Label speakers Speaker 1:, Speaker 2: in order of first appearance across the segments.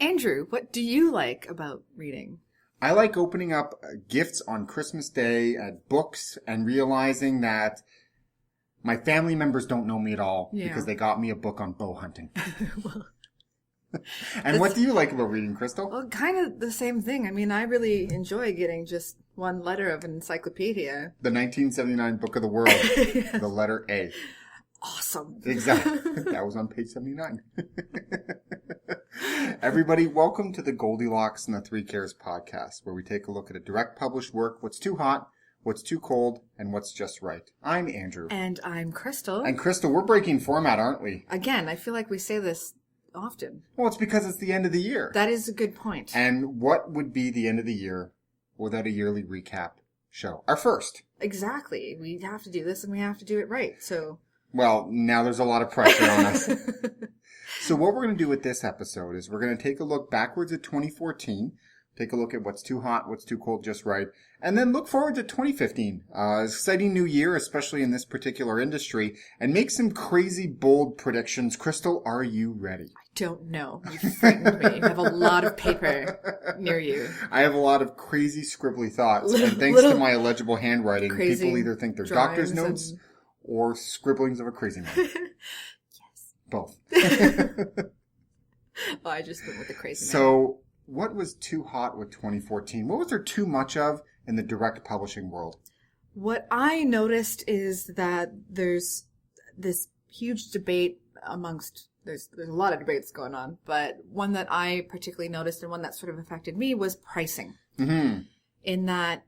Speaker 1: Andrew, what do you like about reading?
Speaker 2: I like opening up gifts on Christmas Day at books and realizing that my family members don't know me at all because they got me a book on bow hunting.
Speaker 1: Well,
Speaker 2: and what do you like about reading, Crystal?
Speaker 1: well, kind of the same thing. I mean, I really enjoy getting just one letter of an encyclopedia.
Speaker 2: The 1979 Book of the World,
Speaker 1: Yes.
Speaker 2: the letter A.
Speaker 1: Awesome.
Speaker 2: Exactly. That was on page 79. Everybody, welcome to the Goldilocks and the Three Cares podcast, where we take a look at a direct published work, what's too hot, what's too cold, and what's just right. I'm Andrew.
Speaker 1: And I'm Crystal.
Speaker 2: And Crystal, we're breaking format, aren't we?
Speaker 1: Again, I feel like we say this often.
Speaker 2: Well, it's because it's the end of the year.
Speaker 1: That is a good point.
Speaker 2: And what would be the end of the year without a yearly recap show? Our first.
Speaker 1: Exactly. We have to do this and we have to do it right. So...
Speaker 2: Well, now there's a lot of pressure on us. So what we're going to do with this episode is we're going to take a look backwards at 2014, take a look at what's too hot, what's too cold, just right, and then look forward to 2015. Exciting new year, especially in this particular industry, and make some crazy, bold predictions. Crystal, are you ready?
Speaker 1: I don't know. You frightened me. You have a lot of paper near you.
Speaker 2: I have a lot of crazy, scribbly thoughts, and thanks to my illegible handwriting, people either think they're doctor's notes or scribblings of a crazy man.
Speaker 1: Yes.
Speaker 2: Both.
Speaker 1: Oh, I just went with the crazy man.
Speaker 2: So, what was too hot with 2014? What was there too much of in the direct publishing world?
Speaker 1: What I noticed is that there's this huge debate amongst, there's a lot of debates going on, but one that I particularly noticed and one that sort of affected me was pricing.
Speaker 2: Mm-hmm.
Speaker 1: In that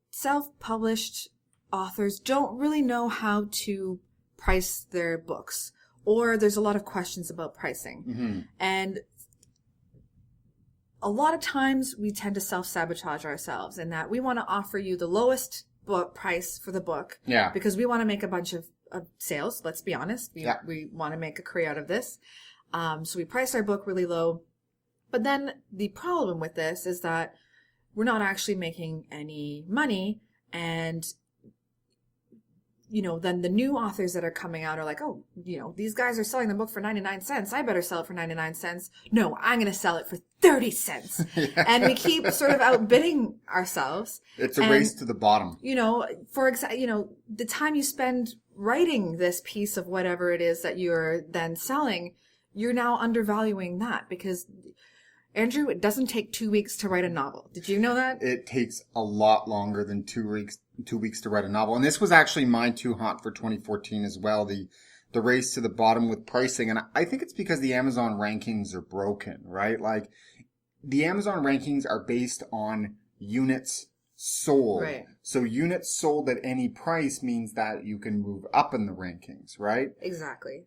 Speaker 1: self-published authors don't really know how to price their books, or there's a lot of questions about pricing.
Speaker 2: Mm-hmm.
Speaker 1: And a lot of times we tend to self-sabotage ourselves in that we want to offer you the lowest book price for the book because we want to make a bunch of sales. Let's be honest. We want to make a career out of this. So we price our book really low. But then the problem with this is that we're not actually making any money, and then the new authors that are coming out are like, oh, these guys are selling the book for 99 cents. I better sell it for 99 cents. No, I'm going to sell it for 30 cents. And we keep sort of outbidding ourselves.
Speaker 2: It's a race to the bottom.
Speaker 1: For example, the time you spend writing this piece of whatever it is that you're then selling, you're now undervaluing that because, Andrew, it doesn't take 2 weeks to write a novel. Did you know that?
Speaker 2: It takes a lot longer than 2 weeks to write a novel. And this was actually mine too hot for 2014 as well. The race to the bottom with pricing. And I think it's because the Amazon rankings are broken, right? Like the Amazon rankings are based on units sold.
Speaker 1: Right.
Speaker 2: So units sold at any price means that you can move up in the rankings, right?
Speaker 1: Exactly.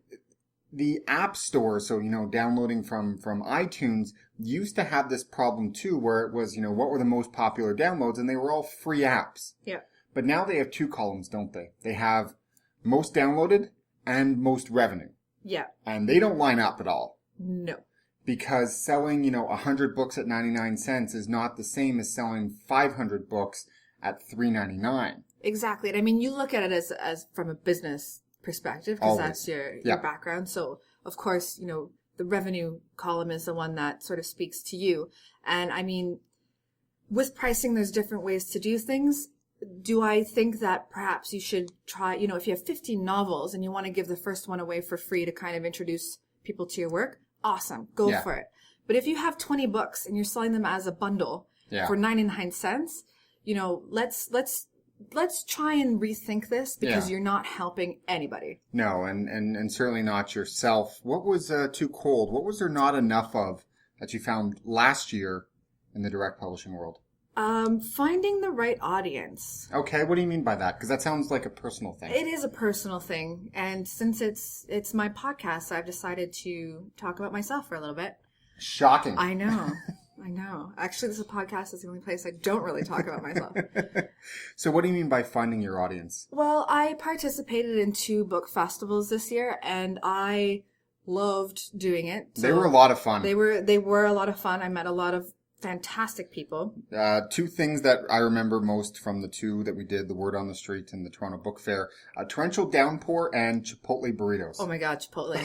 Speaker 2: The App Store, so, downloading from iTunes, used to have this problem too, where it was, what were the most popular downloads, and they were all free apps.
Speaker 1: Yeah.
Speaker 2: But now they have two columns, don't they? They have most downloaded and most revenue.
Speaker 1: Yeah.
Speaker 2: And they don't line up at all.
Speaker 1: No.
Speaker 2: Because selling, 100 books at 99 cents is not the same as selling 500 books at $3.99.
Speaker 1: Exactly. And I mean, you look at it as from a business perspective, because that's your background. So, of course, the revenue column is the one that sort of speaks to you. And I mean, with pricing, there's different ways to do things. Do I think that perhaps you should try, if you have 15 novels and you want to give the first one away for free to kind of introduce people to your work, awesome, go for it. But if you have 20 books and you're selling them as a bundle for 99 cents, let's try and rethink this because you're not helping anybody.
Speaker 2: No, and certainly not yourself. What was too cold? What was there not enough of that you found last year in the direct publishing world?
Speaker 1: Finding the right audience.
Speaker 2: Okay, what do you mean by that? Because that sounds like a personal thing.
Speaker 1: It is a personal thing, and since it's my podcast, I've decided to talk about myself for a little bit.
Speaker 2: Shocking.
Speaker 1: I know. Actually, this podcast is the only place I don't really talk about myself.
Speaker 2: So what do you mean by finding your audience?
Speaker 1: Well, I participated in 2 book festivals this year, and I loved doing it. So
Speaker 2: they were a lot of fun.
Speaker 1: They were a lot of fun. I met a lot of fantastic people.
Speaker 2: Two things that I remember most from the two that we did, the Word on the Street and the Toronto Book Fair, torrential downpour and Chipotle burritos.
Speaker 1: Oh my God, Chipotle.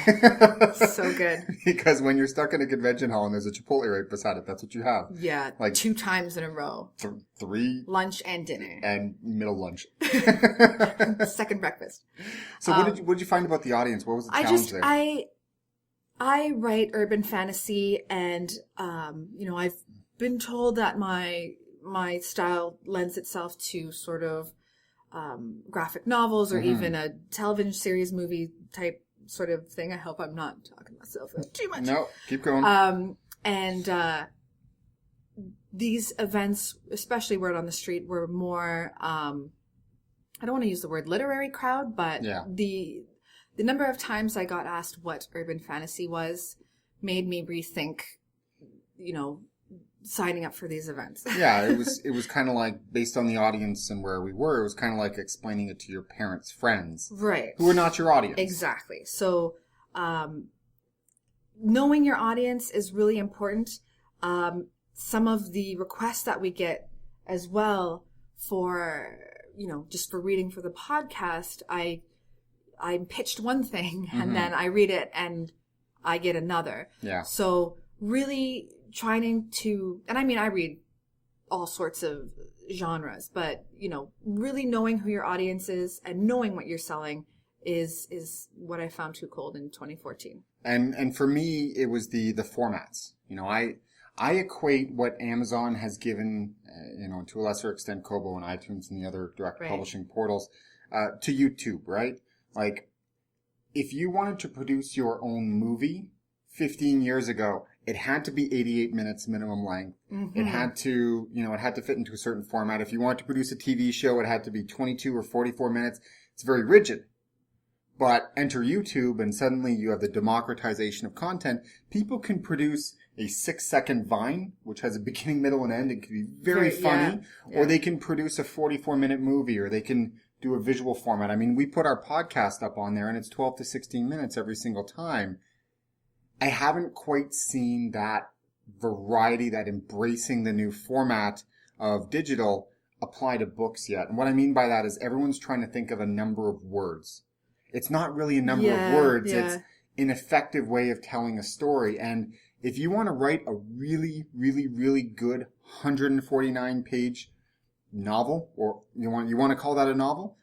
Speaker 1: So good.
Speaker 2: Because when you're stuck in a convention hall and there's a Chipotle right beside it, that's what you have.
Speaker 1: Yeah, like 2 times in a row.
Speaker 2: 3.
Speaker 1: Lunch and dinner.
Speaker 2: And middle lunch.
Speaker 1: Second breakfast.
Speaker 2: So what did you find about the audience? What was the challenge there?
Speaker 1: I write urban fantasy, and I've been told that my style lends itself to sort of graphic novels or even a television series movie type sort of thing. I hope I'm not talking myself up too much.
Speaker 2: No, keep going.
Speaker 1: And these events, especially Word on the Street, were more I don't want to use the word literary crowd, but the number of times I got asked what urban fantasy was made me rethink, signing up for these events.
Speaker 2: Yeah, it was kind of like, based on the audience and where we were, it was kind of like explaining it to your parents' friends.
Speaker 1: Right.
Speaker 2: Who are not your audience.
Speaker 1: Exactly. So, knowing your audience is really important. Some of the requests that we get as well for, just for reading for the podcast, I pitched one thing and then I read it and I get another.
Speaker 2: Yeah.
Speaker 1: So really trying to, and I mean, I read all sorts of genres, but, really knowing who your audience is and knowing what you're selling is what I found too cold in 2014.
Speaker 2: And for me, it was the formats. I equate what Amazon has given, to a lesser extent, Kobo and iTunes and the other direct publishing portals, to YouTube, right? Like, if you wanted to produce your own movie 15 years ago, it had to be 88 minutes minimum length. Mm-hmm. It had to, it had to fit into a certain format. If you wanted to produce a TV show, it had to be 22 or 44 minutes. It's very rigid. But enter YouTube and suddenly you have the democratization of content. People can produce a 6-second Vine, which has a beginning, middle, and end. It can be very funny. Yeah. Or they can produce a 44-minute movie, or they can do a visual format. I mean, we put our podcast up on there and it's 12 to 16 minutes every single time. I haven't quite seen that variety, that embracing the new format of digital apply to books yet. And what I mean by that is everyone's trying to think of a number of words. It's not really a number of words. Yeah. It's an effective way of telling a story. And if you want to write a really, really, really good 149-page novel, or you want to call that a novel,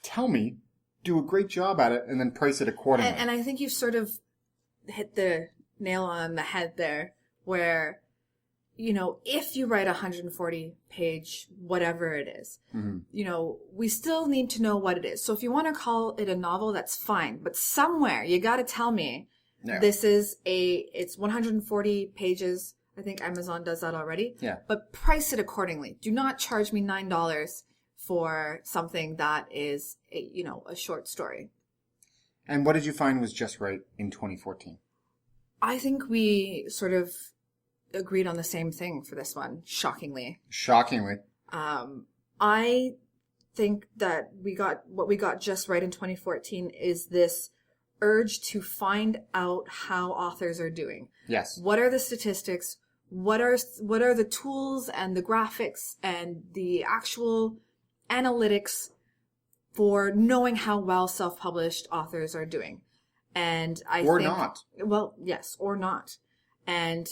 Speaker 2: tell me, do a great job at it, and then price it accordingly.
Speaker 1: And I think you've sort of hit the nail on the head there, where, if you write a 140-page, whatever it is, we still need to know what it is. So if you want to call it a novel, that's fine. But somewhere you got to tell me this is it's 140 pages. I think Amazon does that already.
Speaker 2: Yeah.
Speaker 1: But price it accordingly. Do not charge me $9 for something that is a short story.
Speaker 2: And what did you find was just right in 2014?
Speaker 1: I think we sort of agreed on the same thing for this one, shockingly.
Speaker 2: Shockingly.
Speaker 1: I think that what we got just right in 2014 is this urge to find out how authors are doing.
Speaker 2: Yes.
Speaker 1: What are the statistics? What are the tools and the graphics and the actual analytics for knowing how well self-published authors are doing? And I think...
Speaker 2: Or not.
Speaker 1: Well, yes, or not. And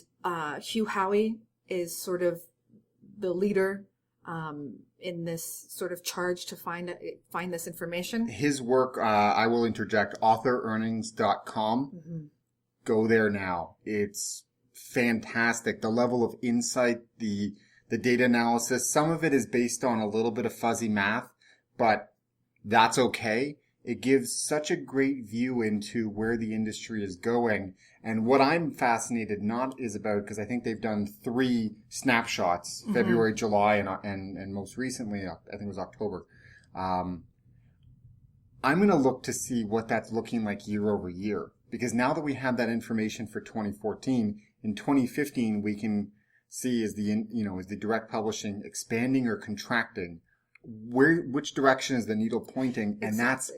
Speaker 1: Hugh Howey is sort of the leader in this sort of charge to find this information.
Speaker 2: His work, I will interject, authorearnings.com. Mm-hmm. Go there now. It's fantastic. The level of insight, the data analysis, some of it is based on a little bit of fuzzy math, but that's okay. It gives such a great view into where the industry is going. And what I'm fascinated not is about, because I think they've done 3 snapshots, mm-hmm. February, July, and most recently, I think it was October. I'm going to look to see what that's looking like year over year. Because now that we have that information for 2014, in 2015, we can see is the direct publishing expanding or contracting? Which direction is the needle pointing? And that's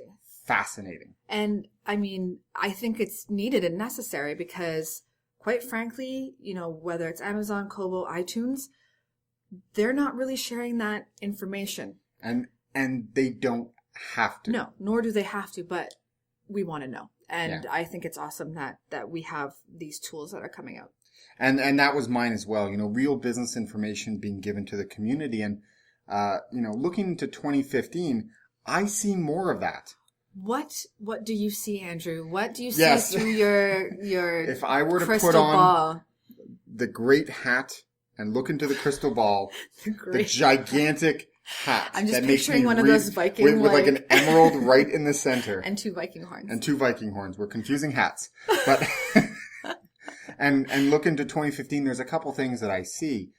Speaker 2: fascinating.
Speaker 1: And I mean, I think it's needed and necessary because, quite frankly, whether it's Amazon, Kobo, iTunes, they're not really sharing that information.
Speaker 2: And they don't have to.
Speaker 1: No, nor do they have to, but we want to know. And I think it's awesome that we have these tools that are coming out.
Speaker 2: And that was mine as well. Real business information being given to the community. And, looking into 2015, I see more of that.
Speaker 1: What do you see, Andrew? What do you see through your
Speaker 2: if I were to
Speaker 1: crystal
Speaker 2: put on
Speaker 1: ball?
Speaker 2: The great hat and look into the crystal ball, the gigantic hat.
Speaker 1: I'm just picturing one of those Viking
Speaker 2: with like an emerald right in the center.
Speaker 1: And 2 Viking horns.
Speaker 2: And 2 Viking horns. We're confusing hats. But and look into 2015, there's a couple things that I see.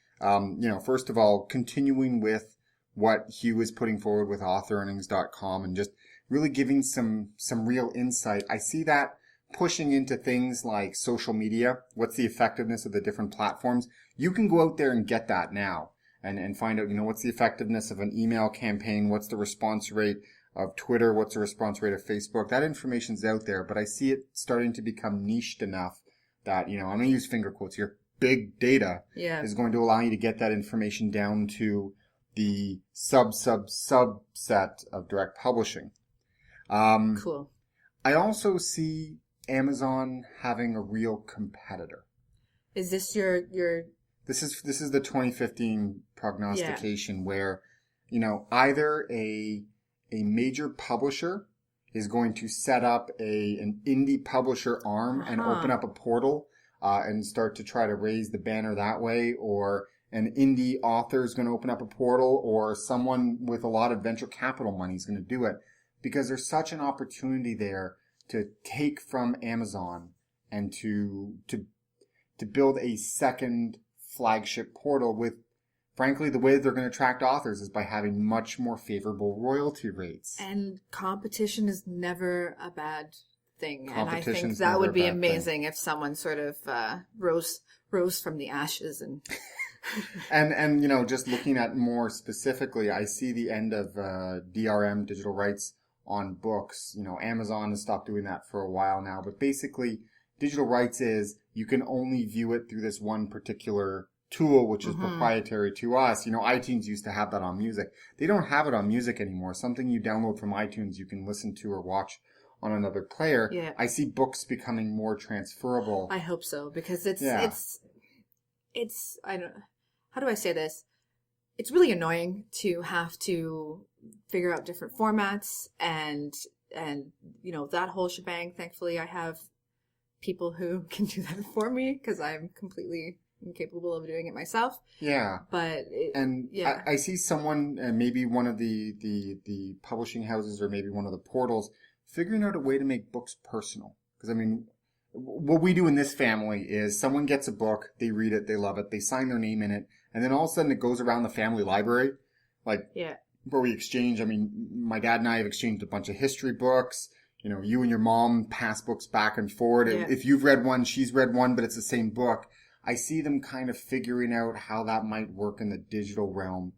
Speaker 2: First of all, continuing with what Hugh is putting forward with authorearnings.com and just really giving some real insight. I see that pushing into things like social media. What's the effectiveness of the different platforms? You can go out there and get that now and find out, what's the effectiveness of an email campaign? What's the response rate of Twitter? What's the response rate of Facebook? That information's out there, but I see it starting to become niched enough that, I'm going to use finger quotes here. Big data is going to allow you to get that information down to the subset of direct publishing.
Speaker 1: Cool.
Speaker 2: I also see Amazon having a real competitor.
Speaker 1: Is this your?
Speaker 2: This is the 2015 prognostication where, either a major publisher is going to set up an indie publisher arm and open up a portal and start to try to raise the banner that way, or an indie author is going to open up a portal, or someone with a lot of venture capital money is going to do it. Because there's such an opportunity there to take from Amazon and to build a second flagship portal with, frankly, the way that they're going to attract authors is by having much more favorable royalty rates.
Speaker 1: And competition is never a bad thing. And I think that would be amazing if someone sort of rose from the ashes and...
Speaker 2: and just looking at more specifically, I see the end of DRM, digital rights, on books. Amazon has stopped doing that for a while now, but basically digital rights is you can only view it through this one particular tool, which is proprietary to us. iTunes used to have that on music. They don't have it on music anymore. Something you download from iTunes, you can listen to or watch on another player.
Speaker 1: Yeah.
Speaker 2: I see books becoming more transferable.
Speaker 1: I hope so, because it's I don't, how do I say this? It's really annoying to have to figure out different formats and that whole shebang. Thankfully, I have people who can do that for me because I'm completely incapable of doing it myself.
Speaker 2: Yeah.
Speaker 1: But
Speaker 2: I see someone, maybe one of the publishing houses or maybe one of the portals, figuring out a way to make books personal. Because what we do in this family is someone gets a book, they read it, they love it, they sign their name in it, and then all of a sudden it goes around the family library, where we exchange. My dad and I have exchanged a bunch of history books. You and your mom pass books back and forward. Yeah. If you've read one, she's read one, but it's the same book. I see them kind of figuring out how that might work in the digital realm.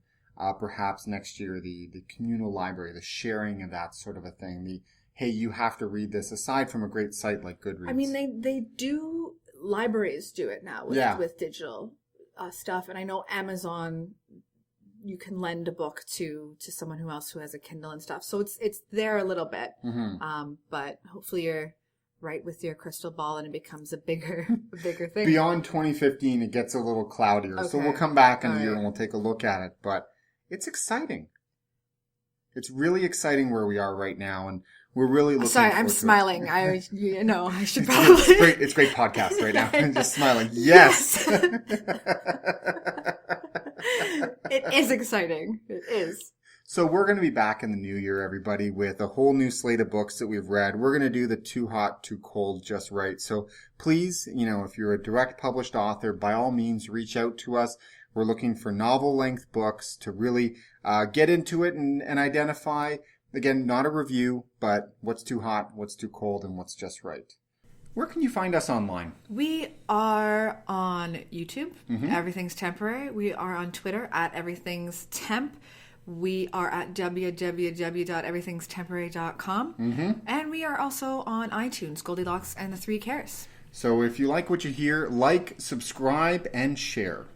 Speaker 2: Perhaps next year, the communal library, the sharing of that sort of a thing. Hey, you have to read this, aside from a great site like Goodreads.
Speaker 1: They do, libraries do it now with digital stuff. And I know Amazon, you can lend a book to someone else who has a Kindle and stuff. So it's there a little bit. Mm-hmm. But hopefully you're right with your crystal ball and it becomes a bigger thing.
Speaker 2: Beyond 2015, it gets a little cloudier. Okay. So we'll come back in a year and we'll take a look at it. But it's exciting. It's really exciting where we are right now. And we're really looking
Speaker 1: Sorry, I'm smiling. I should probably...
Speaker 2: It's great podcast right now. I'm just smiling. Yes!
Speaker 1: It is exciting. It is.
Speaker 2: So we're going to be back in the new year, everybody, with a whole new slate of books that we've read. We're going to do the Too Hot, Too Cold, Just Right. So please, if you're a direct published author, by all means, reach out to us. We're looking for novel-length books to really get into it and identify... Again, not a review, but what's too hot, what's too cold, and what's just right. Where can you find us online?
Speaker 1: We are on YouTube, Everything's Temporary. We are on Twitter at Everything's Temp. We are at www.everythingstemporary.com. And we are also on iTunes, Goldilocks and the 3 Cares.
Speaker 2: So if you like what you hear, like, subscribe, and share.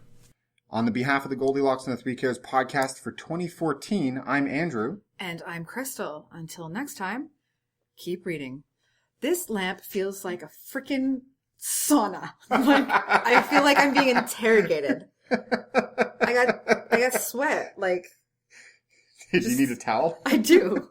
Speaker 2: On the behalf of the Goldilocks and the Three Cares podcast for 2014, I'm Andrew.
Speaker 1: And I'm Crystal. Until next time, keep reading. This lamp feels like a freaking sauna. Like, I feel like I'm being interrogated. I got sweat. Like,
Speaker 2: Did you need a towel?
Speaker 1: I do.